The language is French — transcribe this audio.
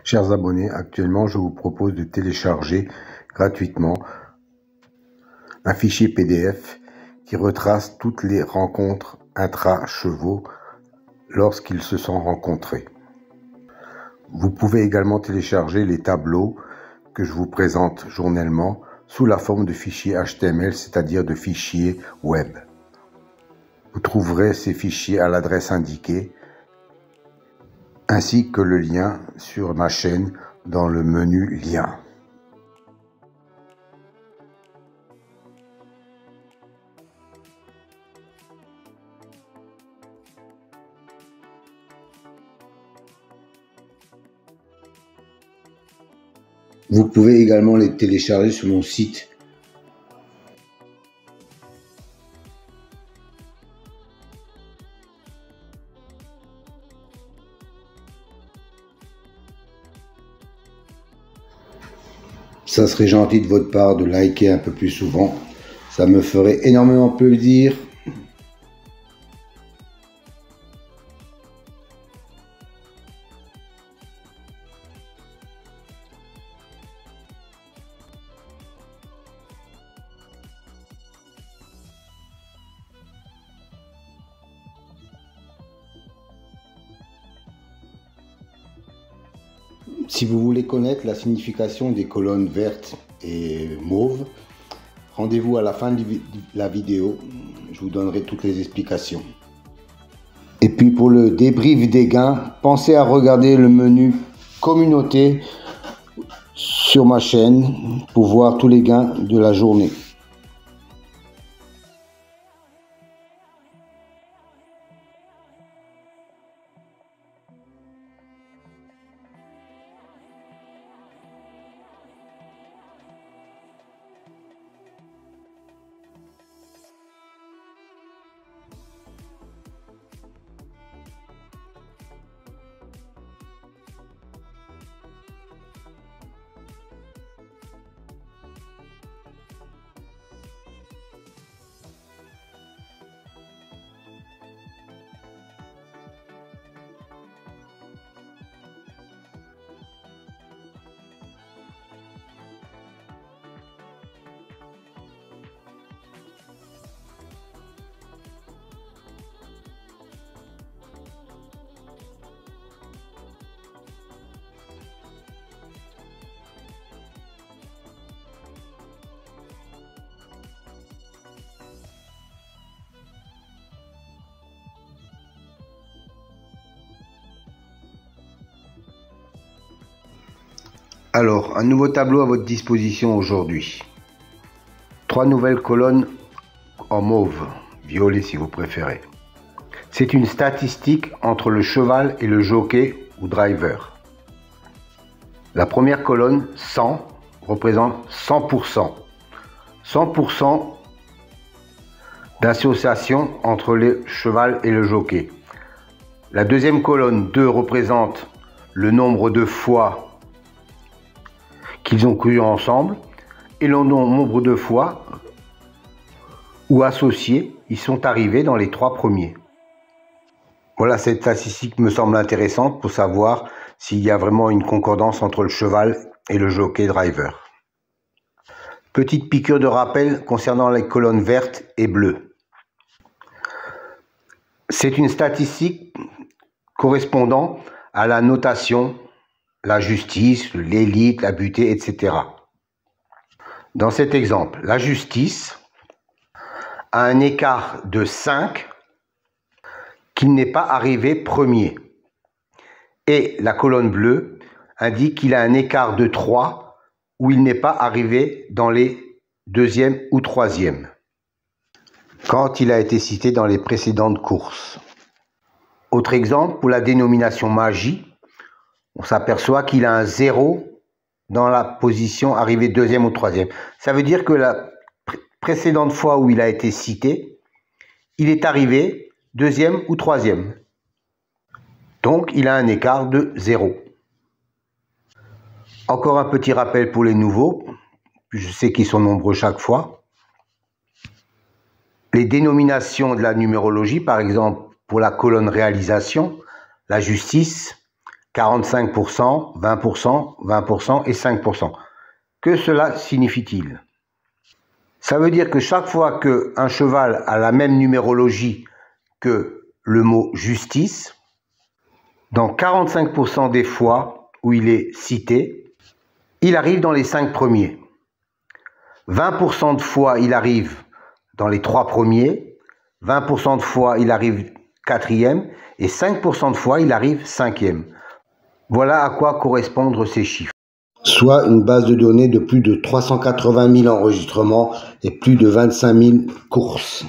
Chers abonnés, actuellement je vous propose de télécharger gratuitement un fichier PDF qui retrace toutes les rencontres intra-chevaux lorsqu'ils se sont rencontrés. Vous pouvez également télécharger les tableaux que je vous présente journellement sous la forme de fichiers HTML, c'est-à-dire de fichiers web. Vous trouverez ces fichiers à l'adresse indiquée, ainsi que le lien sur ma chaîne dans le menu Liens. Vous pouvez également les télécharger sur mon site. Ça serait gentil de votre part de liker un peu plus souvent. Ça me ferait énormément plaisir. Si vous voulez connaître la signification des colonnes vertes et mauves, rendez-vous à la fin de la vidéo, je vous donnerai toutes les explications. Et puis pour le débrief des gains, pensez à regarder le menu communauté sur ma chaîne pour voir tous les gains de la journée. Alors, un nouveau tableau à votre disposition aujourd'hui. 3 nouvelles colonnes en mauve, violet si vous préférez. C'est une statistique entre le cheval et le jockey ou driver. La première colonne, 100, représente 100%. 100% d'association entre le cheval et le jockey. La deuxième colonne, 2, représente le nombre de fois qu'ils ont couru ensemble et le nombre de fois où associés ils sont arrivés dans les 3 premiers. Voilà, cette statistique me semble intéressante pour savoir s'il y a vraiment une concordance entre le cheval et le jockey driver. Petite piqûre de rappel concernant les colonnes vertes et bleues. C'est une statistique correspondant à la notation, la justice, l'élite, la butée, etc. Dans cet exemple, la justice a un écart de 5 qu'il n'est pas arrivé premier. Et la colonne bleue indique qu'il a un écart de 3 où il n'est pas arrivé dans les 2e ou 3e, quand il a été cité dans les précédentes courses. Autre exemple, pour la dénomination magie, on s'aperçoit qu'il a un 0 dans la position arrivée 2e ou 3e. Ça veut dire que la précédente fois où il a été cité, il est arrivé 2e ou 3e. Donc, il a un écart de 0. Encore un petit rappel pour les nouveaux. Je sais qu'ils sont nombreux chaque fois. Les dénominations de la numérologie, par exemple, pour la colonne réalisation, la justice 45%, 20%, 20% et 5%. Que cela signifie-t-il? Ça veut dire que chaque fois qu'un cheval a la même numérologie que le mot justice, dans 45% des fois où il est cité, il arrive dans les 5 premiers. 20% de fois, il arrive dans les 3 premiers. 20% de fois, il arrive 4e. Et 5% de fois, il arrive 5e. Voilà à quoi correspondent ces chiffres. Soit une base de données de plus de 380 000 enregistrements et plus de 25 000 courses.